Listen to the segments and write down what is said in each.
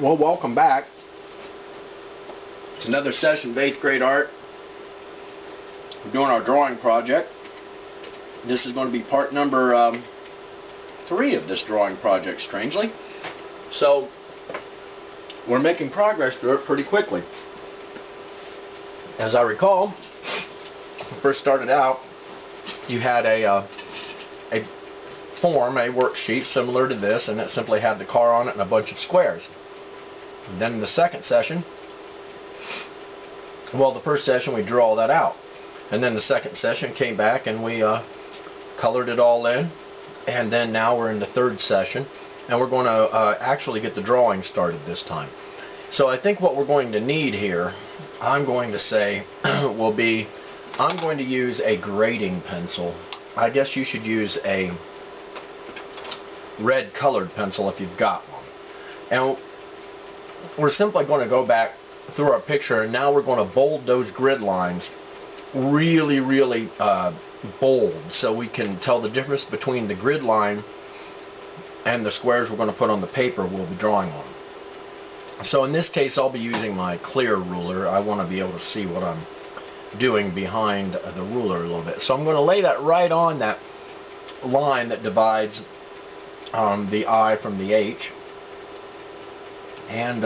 Well, welcome back. It's another session of 8th grade art. We're doing our drawing project. This is going to be part number 3 of this drawing project, strangely. So, we're making progress through it pretty quickly. As I recall, when we first started out, you had a form, a worksheet similar to this, and it simply had the car on it and a bunch of squares. And then in the second session, well, the first session we drew all that out, and then the second session came back and we colored it all in, and then now we're in the third session, and we're going to actually get the drawing started this time. So I think what we're going to need here, I'm going to say, will be, I'm going to use a grading pencil. I guess you should use a red colored pencil if you've got one. And we're simply going to go back through our picture, and now we're going to bold those grid lines really, really bold, so we can tell the difference between the grid line and the squares we're going to put on the paper we'll be drawing on. So in this case, I'll be using my clear ruler. I want to be able to see what I'm doing behind the ruler a little bit. So I'm going to lay that right on that line that divides the I from the H. And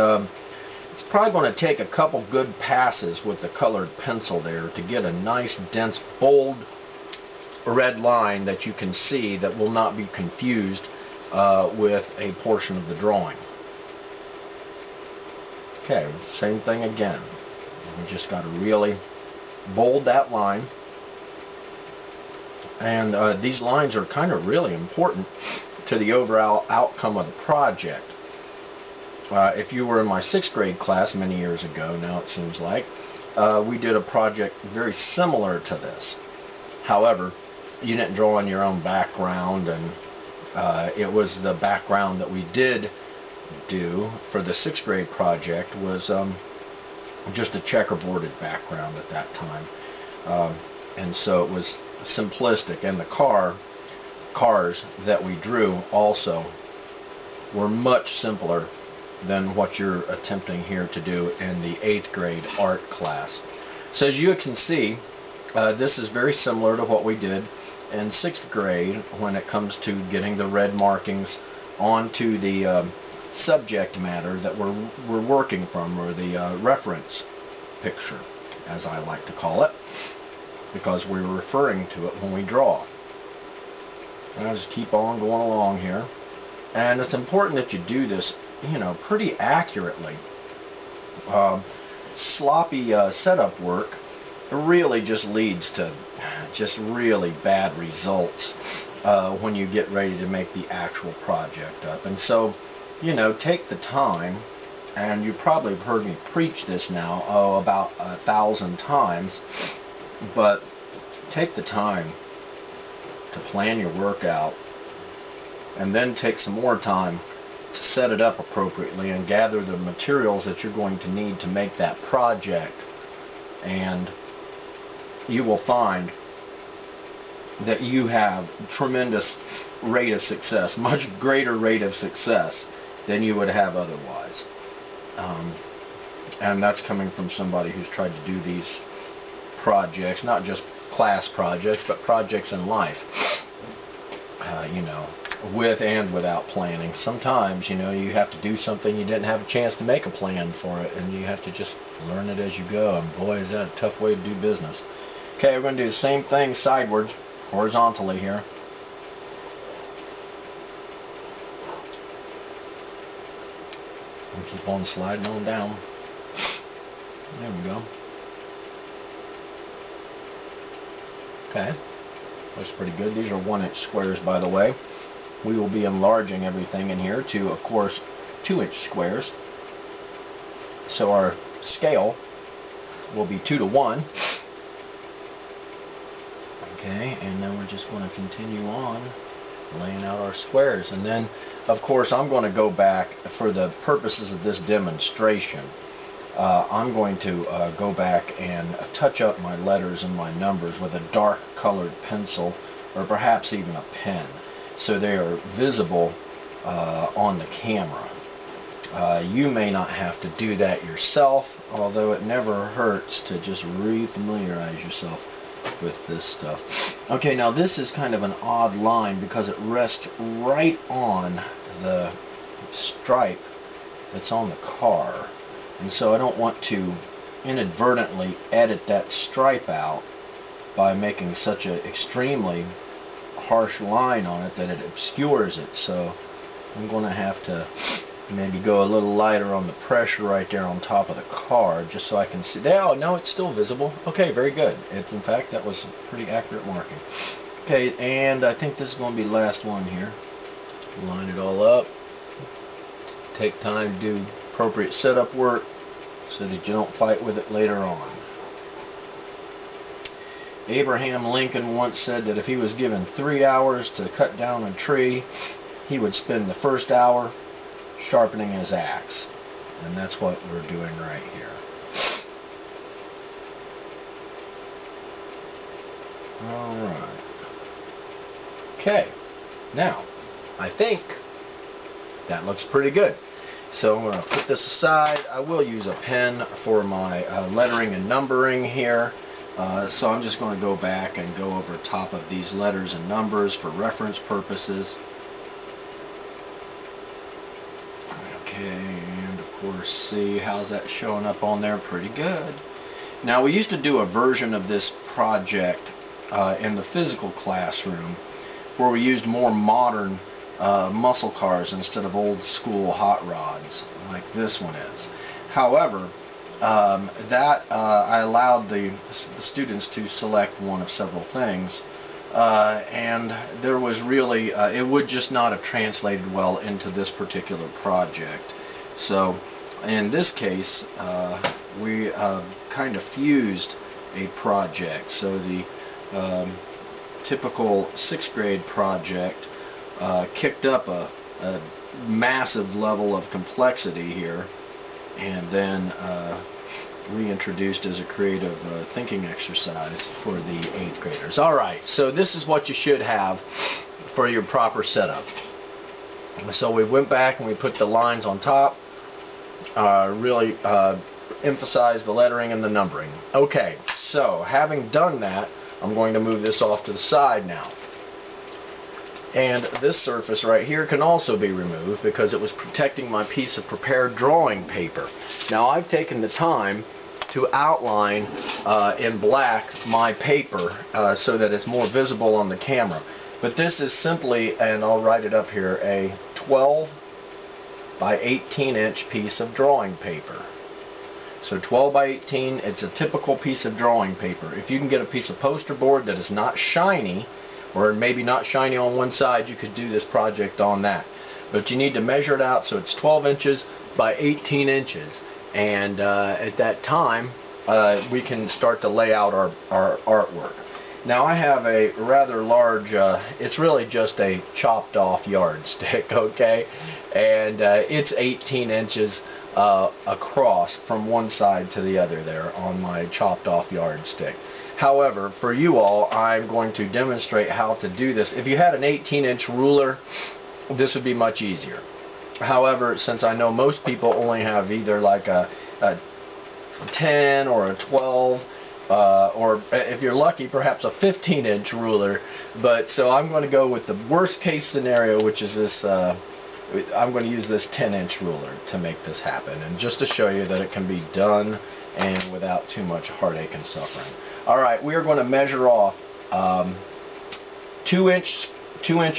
it's probably going to take a couple good passes with the colored pencil there to get a nice, dense, bold red line that you can see that will not be confused with a portion of the drawing. Okay, same thing again. We just got to really bold that line. And these lines are kind of really important to the overall outcome of the project. If you were in my 6th grade class many years ago, now it seems like, we did a project very similar to this. However, you didn't draw on your own background, and it was the background that we did do for the 6th grade project was just a checkerboarded background at that time. And so it was simplistic, and the cars that we drew also were much simpler than what you're attempting here to do in the 8th grade art class. So as you can see, this is very similar to what we did in 6th grade when it comes to getting the red markings onto the subject matter that we're working from, or the reference picture, as I like to call it, because we're referring to it when we draw. And I'll just keep on going along here. And it's important that you do this, you know, pretty accurately. Sloppy setup work really just leads to just really bad results when you get ready to make the actual project up. And so, you know, take the time, and you probably have heard me preach this now, about 1,000 times, but take the time to plan your work out, and then take some more time to set it up appropriately and gather the materials that you're going to need to make that project. And you will find that you have tremendous rate of success, much greater rate of success than you would have otherwise. And that's coming from somebody who's tried to do these projects, not just class projects, but projects in life, you know, with and without planning. Sometimes, you know, you have to do something you didn't have a chance to make a plan for it, and you have to just learn it as you go, and boy, is that a tough way to do business. Okay, we're going to do the same thing sideways, horizontally here. And keep on sliding on down. There we go. Okay, looks pretty good. These are 1-inch squares, by the way. We will be enlarging everything in here to, of course, 2-inch squares. So our scale will be 2:1. Okay, and then we're just going to continue on laying out our squares. And then, of course, I'm going to go back for the purposes of this demonstration. I'm going to go back and touch up my letters and my numbers with a dark colored pencil, or perhaps even a pen, so they are visible on the camera. You may not have to do that yourself, although it never hurts to just re-familiarize yourself with this stuff. Okay, now this is kind of an odd line because it rests right on the stripe that's on the car, and so I don't want to inadvertently edit that stripe out by making such an extremely harsh line on it that it obscures it. So I'm going to have to maybe go a little lighter on the pressure right there on top of the car, just so I can see. Oh, no, it's still visible. Okay, very good. In fact, that was a pretty accurate marking. Okay, and I think this is going to be the last one here. Line it all up. Take time to do appropriate setup work so that you don't fight with it later on. Abraham Lincoln once said that if he was given 3 hours to cut down a tree, he would spend the first hour sharpening his axe. And that's what we're doing right here. Alright. Okay. Now, I think that looks pretty good. So I'm going to put this aside. I will use a pen for my lettering and numbering here. So I'm just going to go back and go over top of these letters and numbers for reference purposes. Okay, and of course, see, how's that showing up on there? Pretty good. Now, we used to do a version of this project in the physical classroom where we used more modern muscle cars instead of old school hot rods like this one is. However, I allowed the students to select one of several things, and there was really, it would just not have translated well into this particular project. So in this case, we kind of fused a project. So the typical 6th grade project kicked up a massive level of complexity here, and then reintroduced as a creative thinking exercise for the 8th graders. Alright, so this is what you should have for your proper setup. So we went back and we put the lines on top, really emphasize the lettering and the numbering. Okay, so having done that, I'm going to move this off to the side now. And this surface right here can also be removed because it was protecting my piece of prepared drawing paper. Now I've taken the time to outline in black my paper so that it's more visible on the camera. But this is simply, and I'll write it up here, a 12 by 18 inch piece of drawing paper. So 12 by 18, it's a typical piece of drawing paper. If you can get a piece of poster board that is not shiny, or maybe not shiny on one side, you could do this project on that. But you need to measure it out so it's 12 inches by 18 inches. And at that time, we can start to lay out our artwork. Now I have a rather large, it's really just a chopped off yardstick, okay? And it's 18 inches across from one side to the other there on my chopped off yardstick. However, for you all, I'm going to demonstrate how to do this. If you had an 18-inch ruler, this would be much easier. However, since I know most people only have either like a 10 or a 12, or if you're lucky, perhaps a 15-inch ruler. But so I'm going to go with the worst-case scenario, which is this. I'm going to use this 10-inch ruler to make this happen, and just to show you that it can be done and without too much heartache and suffering. Alright, we are going to measure off 2-inch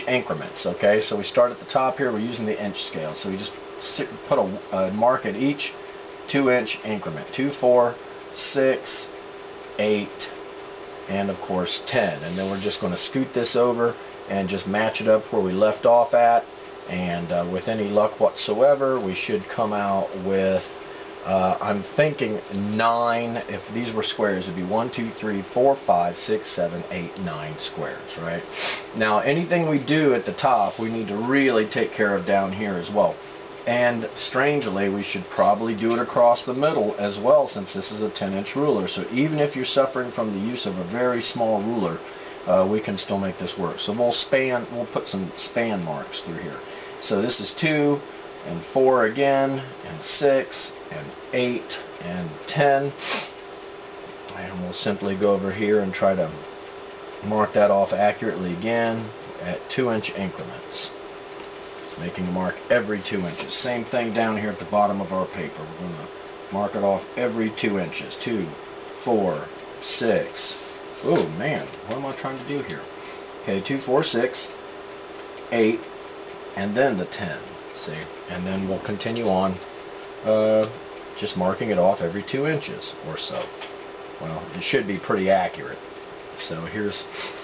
increments, okay? So we start at the top here, we're using the inch scale. So we just put a mark at each 2-inch increment. 2, 4, 6, 8, and of course 10. And then we're just going to scoot this over and just match it up where we left off at. And with any luck whatsoever, we should come out with, I'm thinking 9. If these were squares, it would be 1, 2, 3, 4, 5, 6, 7, 8, 9 squares, right? Now, anything we do at the top, we need to really take care of down here as well. And strangely, we should probably do it across the middle as well, since this is a 10-inch ruler. So even if you're suffering from the use of a very small ruler, we can still make this work. So we'll put some span marks through here. So this is 2, and 4 again, and 6, and 8, and 10. And we'll simply go over here and try to mark that off accurately again at 2-inch increments. Making a mark every 2 inches. Same thing down here at the bottom of our paper. We're going to mark it off every 2 inches. 2, 4, 6. Oh man, what am I trying to do here? Okay, 2, 4, 6, 8, and then the 10. See? And then we'll continue on just marking it off every 2 inches or so. Well, it should be pretty accurate. So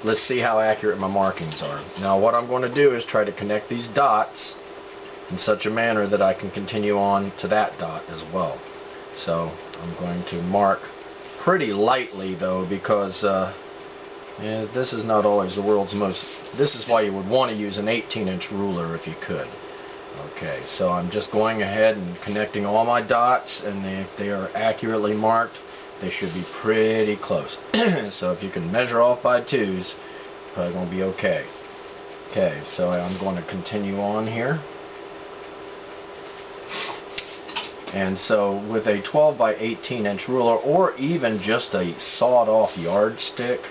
let's see how accurate my markings are. Now what I'm going to do is try to connect these dots in such a manner that I can continue on to that dot as well. So I'm going to mark pretty lightly though, because this is not always the world's most, this is why you would want to use an 18-inch ruler if you could. Okay, so I'm just going ahead and connecting all my dots, and if they are accurately marked, they should be pretty close. So if you can measure off by 2s, probably going to be okay. Okay, so I'm going to continue on here. And so with a 12 by 18-inch ruler, or even just a sawed-off yardstick,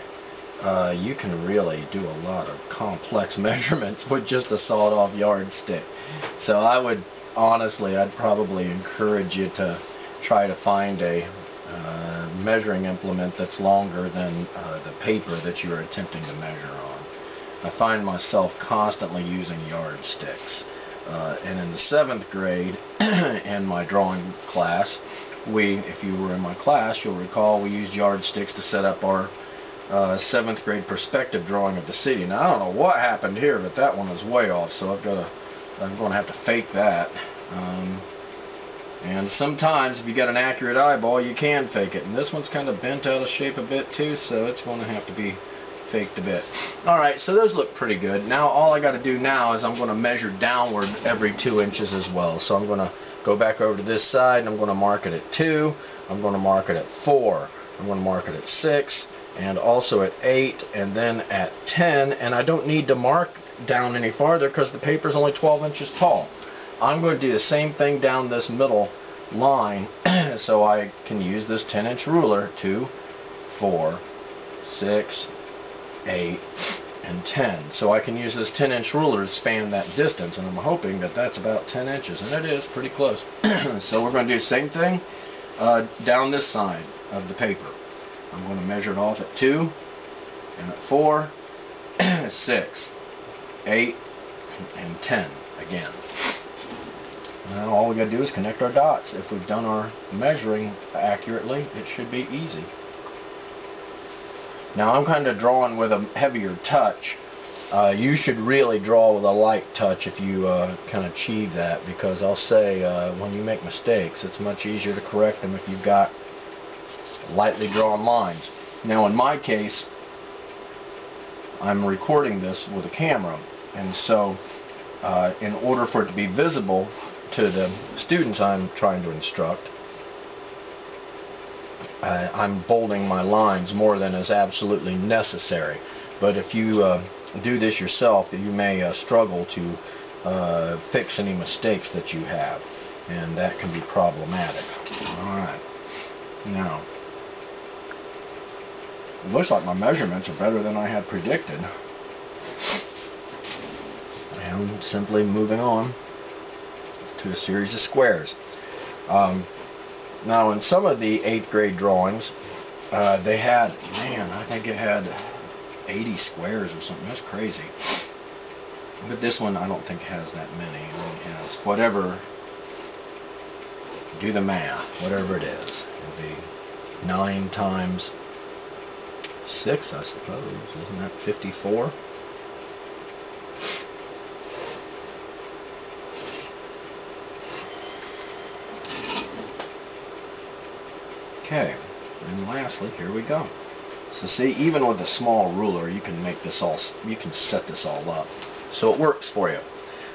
you can really do a lot of complex measurements with just a sawed-off yardstick. So I would, honestly, I'd probably encourage you to try to find a measuring implement that's longer than the paper that you're attempting to measure on. I find myself constantly using yardsticks. And in the 7th grade, in my drawing class, if you were in my class, you'll recall we used yardsticks to set up our 7th grade perspective drawing of the city. Now I don't know what happened here, but that one is way off, so I'm going to have to fake that. And sometimes if you got an accurate eyeball, you can fake it. And this one's kind of bent out of shape a bit too, so it's going to have to be faked a bit. Alright, so those look pretty good. Now all I got to do now is I'm going to measure downward every 2 inches as well. So I'm going to go back over to this side, and I'm going to mark it at 2. I'm going to mark it at 4. I'm going to mark it at 6. And also at 8, and then at 10. And I don't need to mark down any farther because the paper is only 12 inches tall. I'm going to do the same thing down this middle line, so I can use this 10-inch ruler. 2, 4, 6, 8, and 10. So I can use this 10-inch ruler to span that distance, and I'm hoping that that's about 10 inches, and it is pretty close. So we're going to do the same thing down this side of the paper. I'm going to measure it off at 2, and at 4, 6, 8, and 10 again. Now all we got to do is connect our dots. If we've done our measuring accurately, it should be easy. Now I'm kind of drawing with a heavier touch. You should really draw with a light touch if you can achieve that, because I'll say when you make mistakes, it's much easier to correct them if you've got lightly drawn lines. Now in my case, I'm recording this with a camera, and so in order for it to be visible to the students I'm trying to instruct, I'm bolding my lines more than is absolutely necessary. But if you do this yourself, you may struggle to fix any mistakes that you have, and that can be problematic. Alright, now it looks like my measurements are better than I had predicted. And simply moving on to a series of squares. Now in some of the 8th grade drawings, they had, I think it had 80 squares or something. That's crazy. But this one I don't think has that many. It only has whatever, do the math, whatever it is. It'll be 9 times 6, I suppose. Isn't that 54? Okay, and lastly, here we go. So see, even with a small ruler, you can make this all, you can set this all up. So it works for you.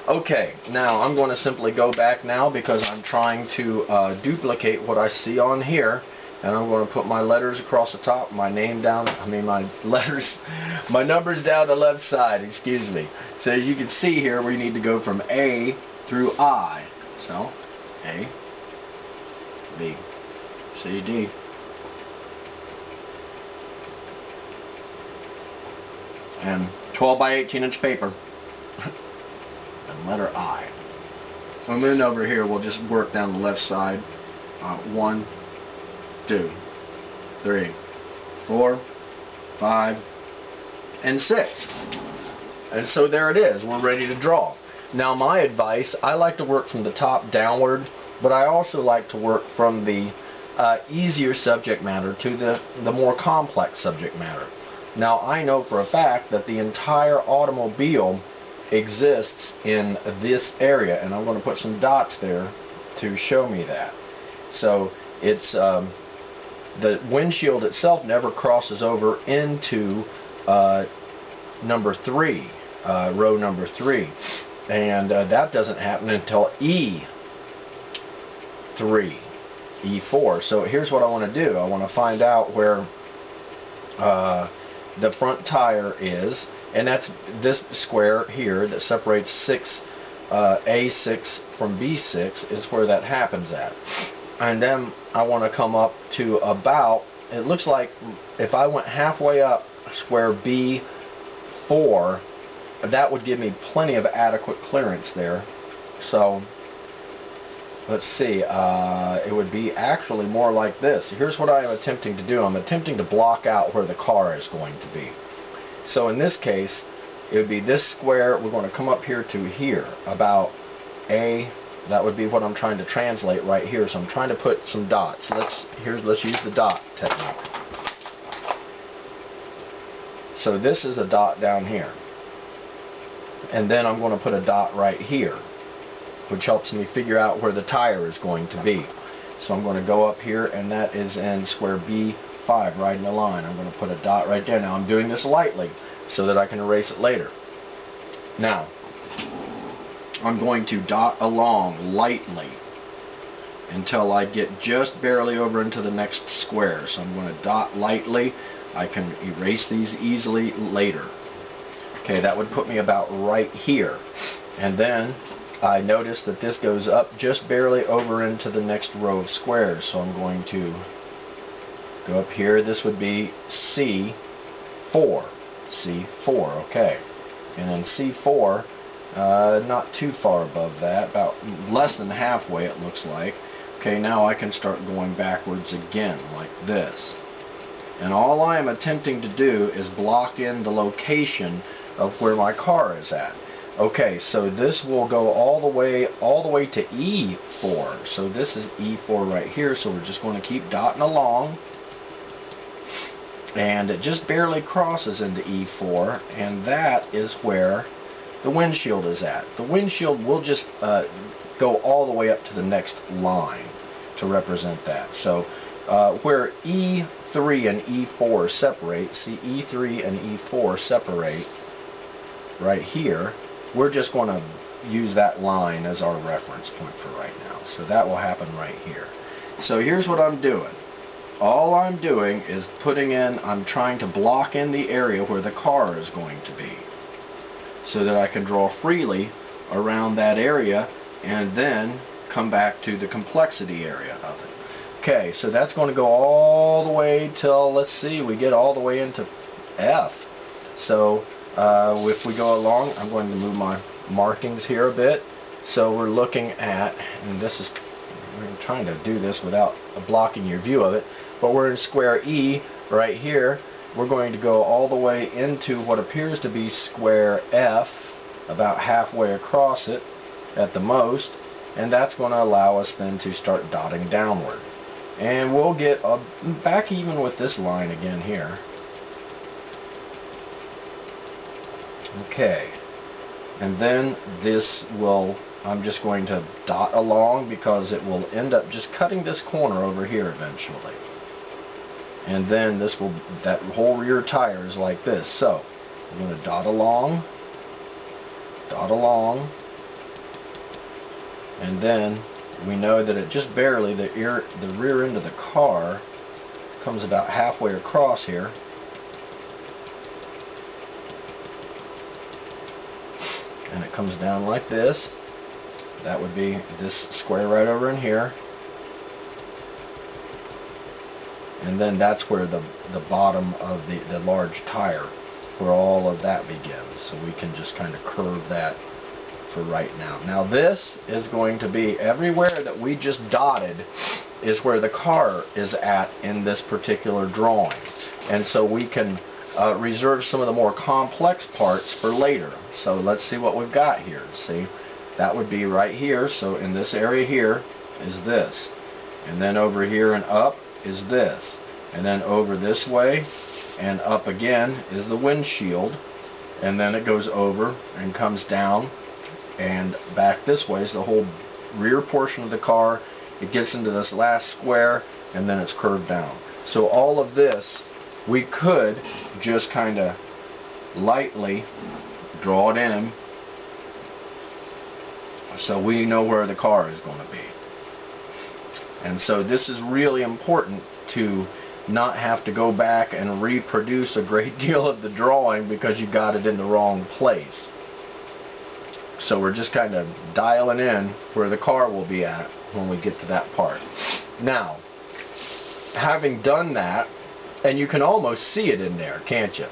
Okay, now I'm going to simply go back now because I'm trying to duplicate what I see on here, and I'm going to put my letters across the top, my name down, my numbers down the left side, excuse me. So as you can see here, we need to go from A through I. So, A, B, C, D. And 12 by 18 inch paper. And letter I. And then over here we'll just work down the left side. 1, 2, 3, 4, 5, and 6. And so there it is. We're ready to draw. Now my advice, I like to work from the top downward, but I also like to work from the easier subject matter to the more complex subject matter. Now I know for a fact that the entire automobile exists in this area, and I'm going to put some dots there to show me that. So it's the windshield itself never crosses over into number 3, row number 3, and that doesn't happen until E3, E4. So here's what I want to do. I want to find out where the front tire is, and that's this square here that separates A6 from B6 is where that happens at. And then I want to come up to about, it looks like if I went halfway up square B4, that would give me plenty of adequate clearance there. So let's see, it would be actually more like this. Here's what I am attempting to do. I'm attempting to block out where the car is going to be. So in this case, it would be this square. We're going to come up here to here, about A. That would be what I'm trying to translate right here. So I'm trying to put some dots. Let's use the dot technique. So this is a dot down here. And then I'm going to put a dot right here, which helps me figure out where the tire is going to be. So I'm going to go up here, and that is in square B5, right in the line. I'm going to put a dot right there. Now I'm doing this lightly so that I can erase it later. Now, I'm going to dot along lightly until I get just barely over into the next square. So I'm going to dot lightly. I can erase these easily later. Okay, that would put me about right here. And then I notice that this goes up just barely over into the next row of squares. So I'm going to go up here. This would be C4. C4, okay. And then C4, not too far above that, about less than halfway it looks like. Okay, now I can start going backwards again like this. And all I am attempting to do is block in the location of where my car is at. Okay, so this will go all the way to E4. So this is E4 right here, so we're just going to keep dotting along. And it just barely crosses into E4, and that is where the windshield is at. The windshield will just go all the way up to the next line to represent that. So where E3 and E4 separate, see E3 and E4 separate right here, we're just going to use that line as our reference point for right now. So that will happen right here. So here's what I'm doing. All I'm doing is I'm trying to block in the area where the car is going to be, so that I can draw freely around that area and then come back to the complexity area of it. Okay, so that's going to go all the way till, let's see, we get all the way into F. So if we go along, I'm going to move my markings here a bit. So we're looking at, and we're trying to do this without blocking your view of it, but we're in square E right here. We're going to go all the way into what appears to be square F, about halfway across it at the most, and that's going to allow us then to start dotting downward. And we'll get back even with this line again here. Okay, and then this will, I'm just going to dot along because it will end up just cutting this corner over here eventually. And then that whole rear tire is like this. So I'm going to dot along, and then we know that it just barely, the rear end of the car comes about halfway across here. And it comes down like this. That would be this square right over in here. And then that's where the bottom of the large tire, where all of that begins. So we can just kind of curve that for right now. Now this is going to be everywhere that we just dotted is where the car is at in this particular drawing. And so we can reserve some of the more complex parts for later. So let's see what we've got here. See, that would be right here. So in this area here is this. And then over here and up is this. And then over this way and up again is the windshield. And then it goes over and comes down and back this way is the whole rear portion of the car. It gets into this last square and then it's curved down. So all of this we could just kind of lightly draw it in so we know where the car is going to be. And so this is really important to not have to go back and reproduce a great deal of the drawing because you got it in the wrong place. So we're just kind of dialing in where the car will be at when we get to that part. Now, having done that, and you can almost see it in there, can't you?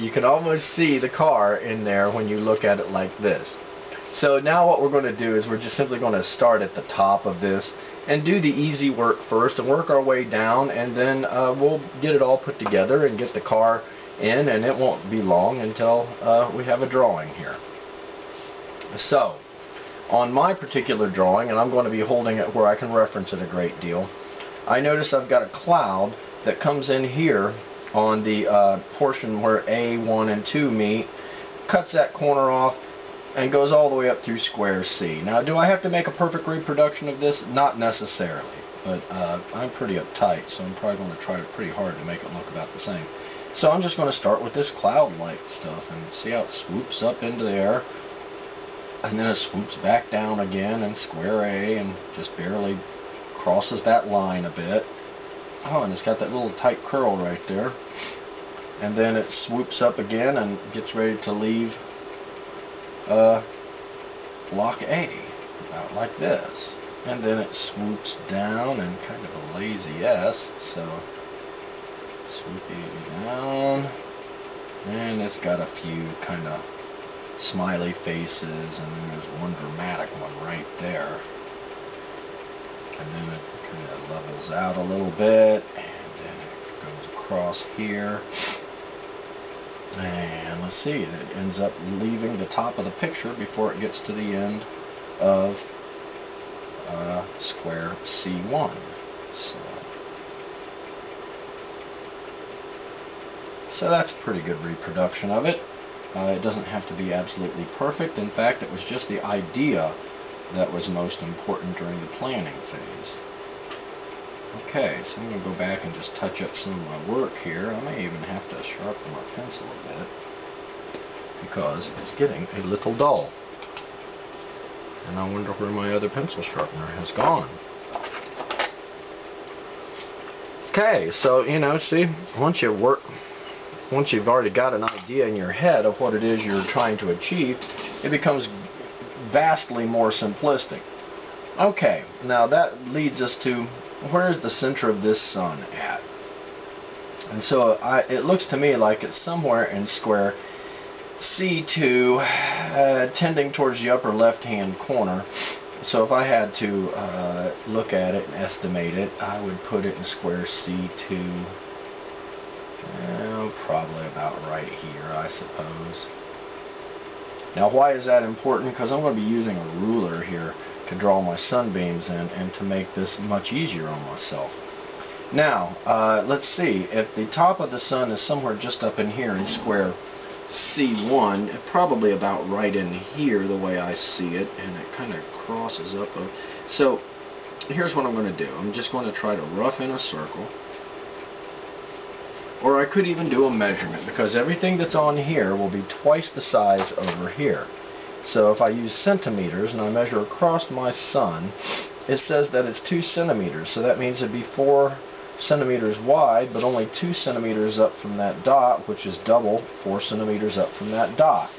You can almost see the car in there when you look at it like this. So now what we're going to do is we're just simply going to start at the top of this and do the easy work first and work our way down, and then we'll get it all put together and get the car in, and it won't be long until we have a drawing here. So, on my particular drawing, and I'm going to be holding it where I can reference it a great deal, I notice I've got a cloud that comes in here on the portion where A1 and 2 meet, cuts that corner off, and goes all the way up through square C. Now, do I have to make a perfect reproduction of this? Not necessarily, but I'm pretty uptight, so I'm probably going to try it pretty hard to make it look about the same. So I'm just going to start with this cloud-like stuff and see how it swoops up into the air, and then it swoops back down again in square A and just barely crosses that line a bit. Oh, and it's got that little tight curl right there. And then it swoops up again and gets ready to leave block A, about like this. And then it swoops down in kind of a lazy S, so swoopy down. And it's got a few kind of smiley faces, and then there's one dramatic one right there. And then it kind of levels out a little bit, and then it goes across here. And let's see, it ends up leaving the top of the picture before it gets to the end of square C1. So that's a pretty good reproduction of it. It doesn't have to be absolutely perfect. In fact, it was just the idea that was most important during the planning phase. Okay, so I'm going to go back and just touch up some of my work here. I may even have to sharpen my pencil a bit because it's getting a little dull. And I wonder where my other pencil sharpener has gone. Okay, so, you know, see, once you've already got an idea in your head of what it is you're trying to achieve, it becomes vastly more simplistic. Okay, now that leads us to, where's the center of this sun at? And so it looks to me like it's somewhere in square C2, tending towards the upper left-hand corner. So if I had to look at it and estimate it, I would put it in square C2. Probably about right here, I suppose. Now, why is that important? Because I'm going to be using a ruler here to draw my sunbeams in and to make this much easier on myself. Now, let's see. If the top of the sun is somewhere just up in here in square C1, probably about right in here the way I see it, and it kind of crosses up. So, here's what I'm going to do. I'm just going to try to rough in a circle. Or I could even do a measurement, because everything that's on here will be twice the size over here. So if I use centimeters and I measure across my sun, it says that it's 2 centimeters. So that means it'd be 4 centimeters wide, but only 2 centimeters up from that dot, which is double 4 centimeters up from that dot.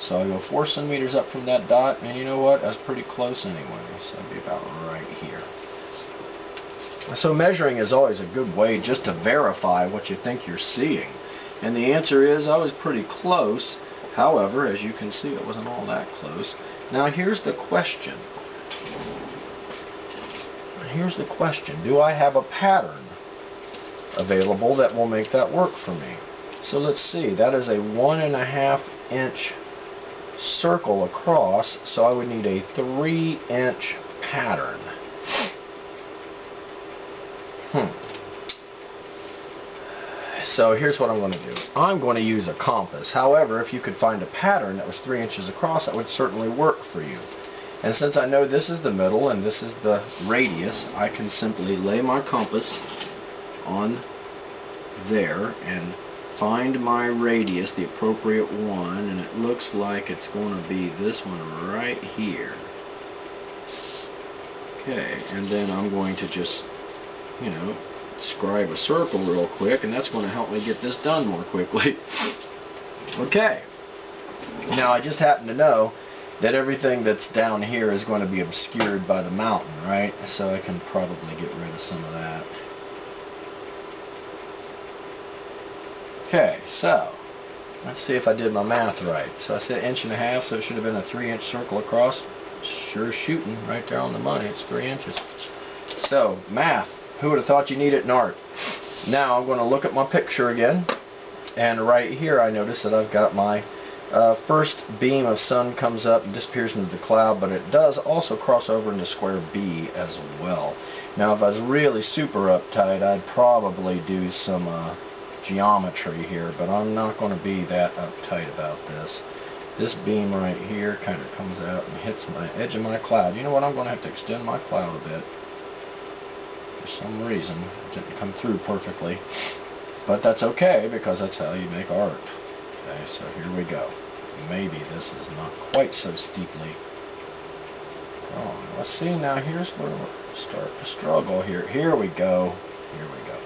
So I go 4 centimeters up from that dot, and you know what? That's pretty close anyway. So it'd be about right here. So measuring is always a good way just to verify what you think you're seeing. And the answer is I was pretty close. However, as you can see, it wasn't all that close. Now here's the question. Here's the question. Do I have a pattern available that will make that work for me? So let's see. That is a 1.5 inch circle across, so I would need a 3-inch pattern. So here's what I'm going to do. I'm going to use a compass. However, if you could find a pattern that was 3 inches across, that would certainly work for you. And since I know this is the middle and this is the radius, I can simply lay my compass on there and find my radius, the appropriate one, and it looks like it's going to be this one right here. Okay, and then I'm going to just, you know, scribe a circle real quick, and that's going to help me get this done more quickly. Okay, now I just happen to know that everything that's down here is going to be obscured by the mountain, right? So I can probably get rid of some of that. Okay, so let's see if I did my math right. So I said 1.5 inches, so it should have been a 3-inch circle across. Sure shooting, right there on the money. It's 3 inches. So math. Who would have thought you need it in art? Now I'm going to look at my picture again, and right here I notice that I've got my first beam of sun comes up and disappears into the cloud, but it does also cross over into square B as well. Now if I was really super uptight, I'd probably do some geometry here, but I'm not going to be that uptight about this. This beam right here kind of comes out and hits my edge of my cloud. You know what? I'm going to have to extend my cloud a bit. For some reason, it didn't come through perfectly. But that's okay, because that's how you make art. Okay, so here we go. Maybe this is not quite so steeply. Oh, let's see now. Here's where we'll start to struggle here. Here we go. Here we go.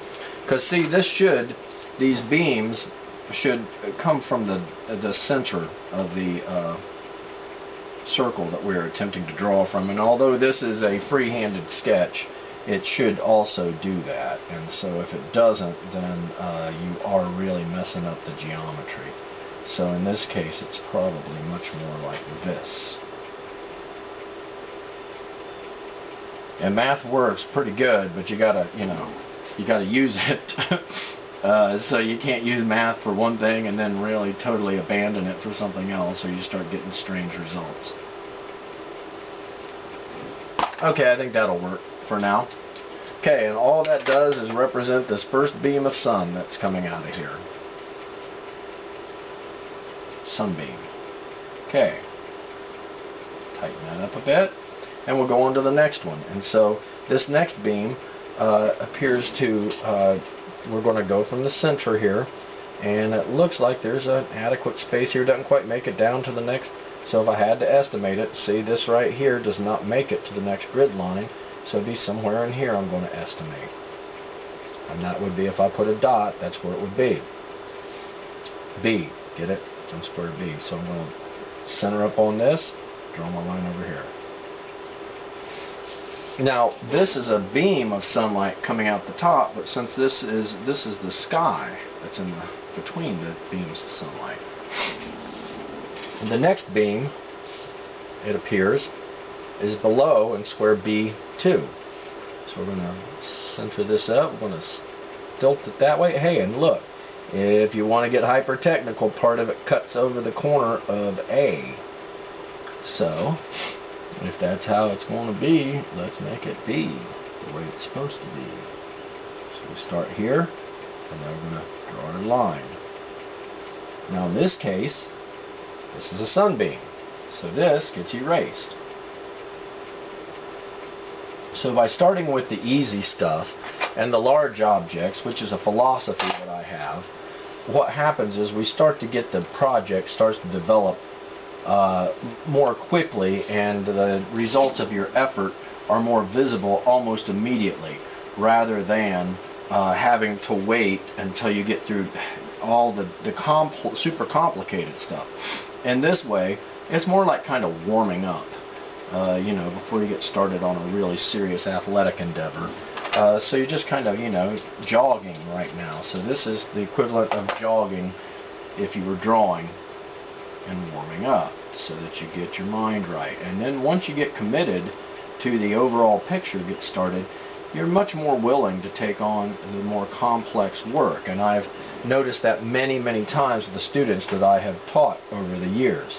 Because see, these beams should come from the center of the circle that we're attempting to draw from. And although this is a free-handed sketch, it should also do that. And so if it doesn't, then you are really messing up the geometry. So in this case, it's probably much more like this. And math works pretty good, but you gotta, you gotta use it. So you can't use math for one thing and then really totally abandon it for something else, or you start getting strange results. Okay, I think that'll work for now. Okay, and all that does is represent this first beam of sun that's coming out of here. Sunbeam. Okay. Tighten that up a bit, and we'll go on to the next one. And so this next beam appears to, we're going to go from the center here, and it looks like there's an adequate space here. Doesn't quite make it down to the next. So if I had to estimate it, see, this right here does not make it to the next grid line. So it'd be somewhere in here I'm going to estimate. And that would be, if I put a dot, that's where it would be. B, get it? Some square B. So I'm going to center up on this, draw my line over here. Now, this is a beam of sunlight coming out the top, but since this is the sky that's in between the beams of sunlight. The next beam, it appears, is below in square B2. So we're going to center this up. We're going to tilt it that way. Hey, and look, if you want to get hyper technical, part of it cuts over the corner of A. So if that's how it's going to be, let's make it B, the way it's supposed to be. So we start here, and then we're going to draw a line. Now in this case, this is a sunbeam, so this gets erased. So by starting with the easy stuff and the large objects, which is a philosophy that I have, what happens is we start to get the project starts to develop more quickly, and the results of your effort are more visible almost immediately, rather than having to wait until you get through all the super complicated stuff. In this way, it's more like kind of warming up, you know, before you get started on a really serious athletic endeavor. So you're just kind of, you know, jogging right now. So this is the equivalent of jogging if you were drawing and warming up, so that you get your mind right. And then once you get committed to the overall picture, get started, you're much more willing to take on the more complex work. And I've noticed that many, many times with the students that I have taught over the years.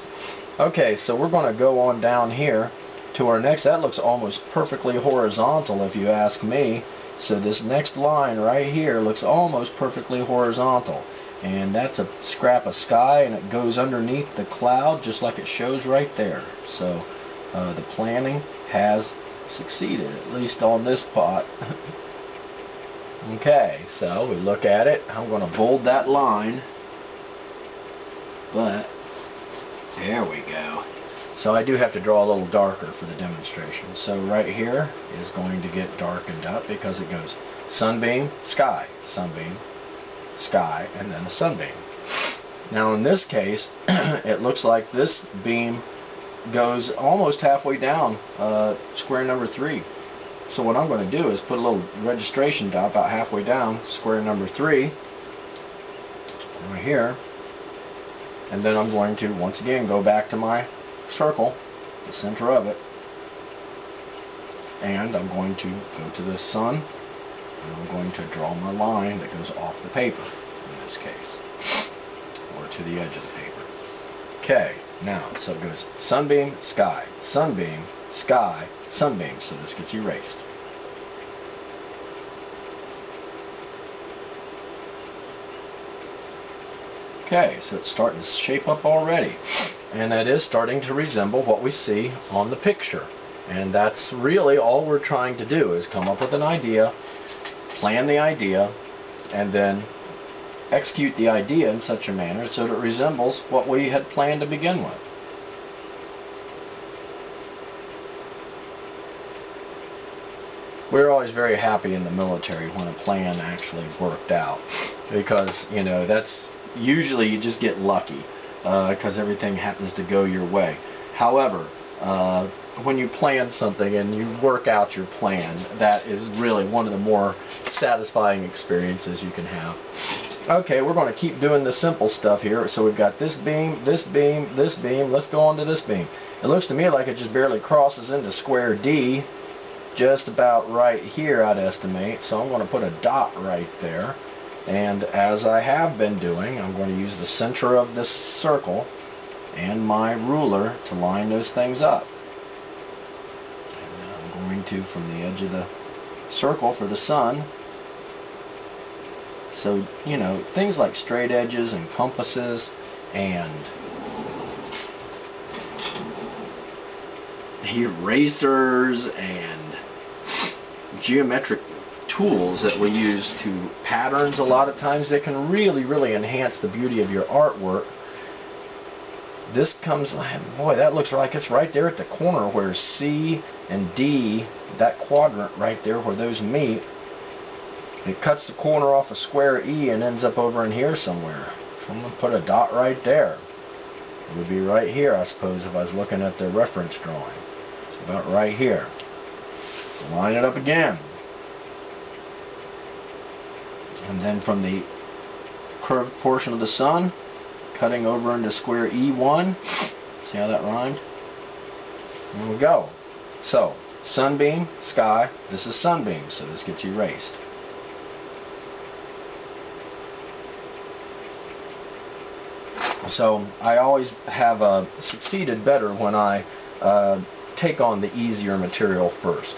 Okay, so we're going to go on down here to our next. That looks almost perfectly horizontal if you ask me. So this next line right here looks almost perfectly horizontal. And that's a scrap of sky, and it goes underneath the cloud just like it shows right there. So the planning has succeeded, at least on this pot. Okay, so we look at it. I'm going to bold that line, but there we go. So I do have to draw a little darker for the demonstration. So right here is going to get darkened up because it goes sunbeam, sky, sunbeam, sky, and then a sunbeam. Now in this case, it looks like this beam goes almost halfway down square number 3. So what I'm going to do is put a little registration dot about halfway down square number 3 right here, and then I'm going to once again go back to my circle, the center of it, and I'm going to go to the sun, and I'm going to draw my line that goes off the paper in this case, or to the edge of the paper. Okay, now, so it goes sunbeam, sky, sunbeam, sky, sunbeam, so this gets erased. Okay, so it's starting to shape up already, and it is starting to resemble what we see on the picture. And that's really all we're trying to do, is come up with an idea, plan the idea, and then execute the idea in such a manner so that it resembles what we had planned to begin with. We're always very happy in the military when a plan actually worked out, because, you know, that's usually you just get lucky because everything happens to go your way. However, when you plan something and you work out your plan, that is really one of the more satisfying experiences you can have. Okay, we're going to keep doing the simple stuff here. So we've got this beam, this beam, this beam. Let's go on to this beam. It looks to me like it just barely crosses into square D, just about right here, I'd estimate. So I'm going to put a dot right there. And as I have been doing, I'm going to use the center of this circle and my ruler to line those things up. And I'm going to, from the edge of the circle for the sun. So, you know, things like straight edges and compasses and erasers and geometric tools that we use to patterns a lot of times, that can really, really enhance the beauty of your artwork. This comes, boy, that looks like it's right there at the corner where C and D, that quadrant right there where those meet. It cuts the corner off a square E and ends up over in here somewhere. So I'm going to put a dot right there. It would be right here, I suppose, if I was looking at the reference drawing. It's about right here. Line it up again. And then from the curved portion of the sun, cutting over into square E1. See how that rhymed? There we go. So, sunbeam, sky, this is sunbeam, so this gets erased. So I always have succeeded better when I take on the easier material first.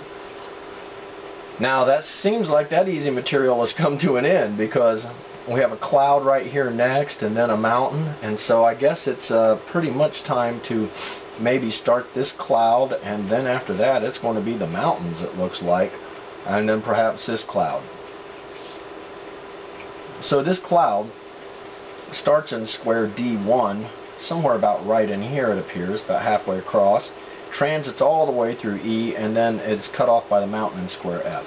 Now that seems like that easy material has come to an end, because we have a cloud right here next and then a mountain, and so I guess it's pretty much time to maybe start this cloud, and then after that it's going to be the mountains, it looks like, and then perhaps this cloud. So this cloud starts in square D1, somewhere about right in here it appears, about halfway across, transits all the way through E, and then it's cut off by the mountain in square F.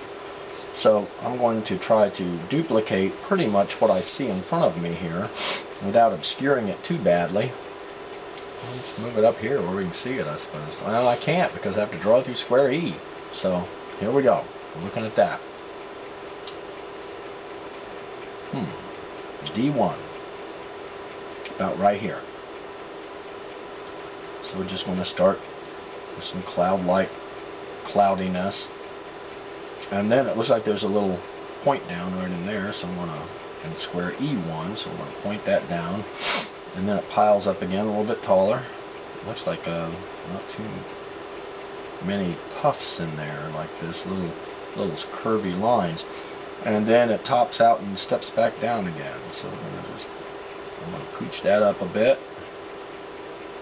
So I'm going to try to duplicate pretty much what I see in front of me here without obscuring it too badly. Let's move it up here where we can see it, I suppose. Well, I can't because I have to draw through square E. So here we go. We're looking at that. D1. About right here. So we're just going to start with some cloud-like cloudiness. And then it looks like there's a little point down right in there, so I'm going to, and square E1, so I'm going to point that down. And then it piles up again a little bit taller. It looks like not too many puffs in there, like this, little curvy lines. And then it tops out and steps back down again. So I'm going to pooch that up a bit.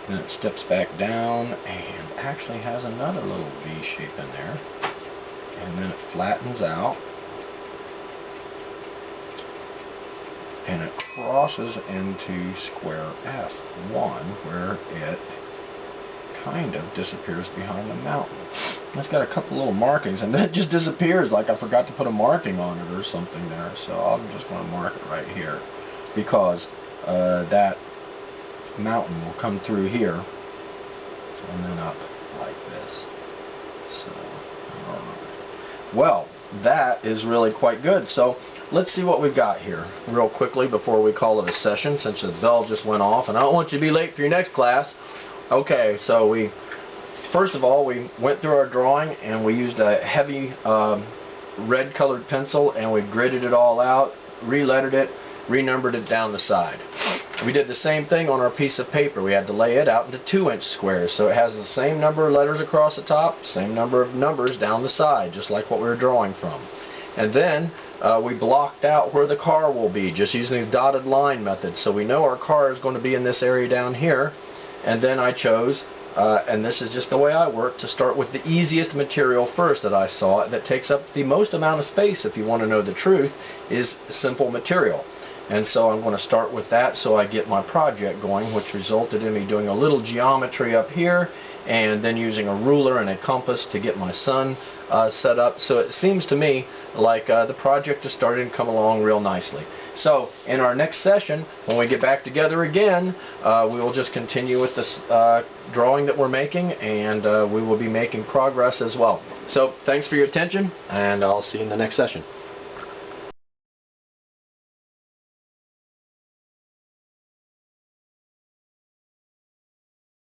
Then it steps back down and actually has another little V shape in there. And then it flattens out. And it crosses into square F1 where it kind of disappears behind the mountain. It's got a couple little markings and then it just disappears, like I forgot to put a marking on it or something there. So I'm just going to mark it right here because that mountain will come through here and then up like this. So, well, that is really quite good. So let's see what we've got here real quickly before we call it a session, since the bell just went off and I don't want you to be late for your next class. Okay, so first of all we went through our drawing and we used a heavy red colored pencil and we gridded it all out, re-lettered it, renumbered it down the side. We did the same thing on our piece of paper. We had to lay it out into 2-inch squares, so it has the same number of letters across the top, same number of numbers down the side, just like what we were drawing from. And then we blocked out where the car will be, just using the dotted line method. So we know our car is going to be in this area down here. And then I chose, and this is just the way I work, to start with the easiest material first that I saw, that takes up the most amount of space, if you want to know the truth, is simple material. And so I'm going to start with that so I get my project going, which resulted in me doing a little geometry up here and then using a ruler and a compass to get my sun set up. So it seems to me like the project is starting to come along real nicely. So in our next session, when we get back together again, we will just continue with this drawing that we're making, and we will be making progress as well. So thanks for your attention, and I'll see you in the next session.